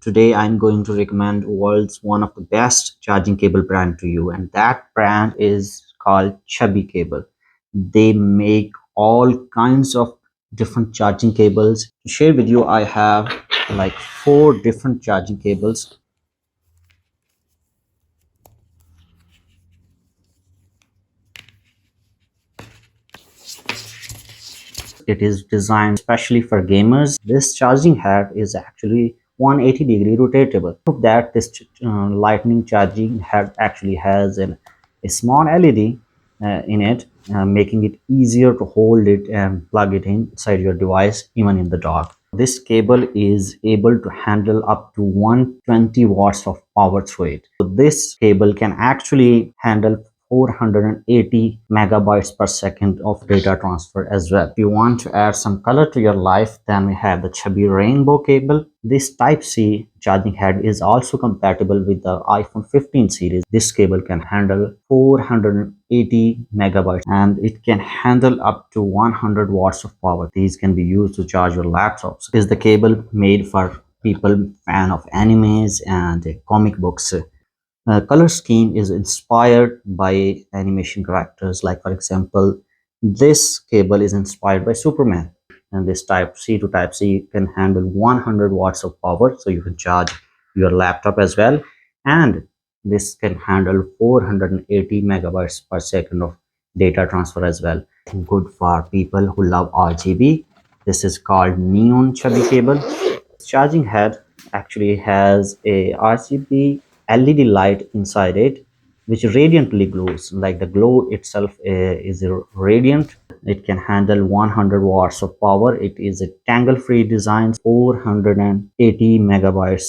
Today I'm going to recommend world's one of the best charging cable brand to you, and that brand is called ChubbyCable. They make all kinds of different charging cables. To share with you, I have like 4 different charging cables. It is designed especially for gamers. This charging head is actually 180-degree rotatable. Proof that this lightning charging head actually has a small LED in it, making it easier to hold it and plug it inside your device even in the dark. This cable is able to handle up to 120 watts of power through it. So this cable can actually handle 480 megabytes per second of data transfer as well. If you want to add some color to your life, then we have the Chubby Rainbow cable. This Type-C charging head is also compatible with the iPhone 15 series. This cable can handle 480 megabytes and it can handle up to 100 watts of power. These can be used to charge your laptops. It is the cable made for people fan of animes and comic books. Color scheme is inspired by animation characters, like for example this cable is inspired by Superman, and this type C to type C can handle 100 watts of power, so you can charge your laptop as well. And this can handle 480 megabytes per second of data transfer as well. Good for people who love RGB. This is called neon chubby cable. Charging head actually has a RGB LED light inside it, which radiantly glows. Like the glow itself is radiant. It can handle 100 watts of power. It is a tangle-free design, 480 megabytes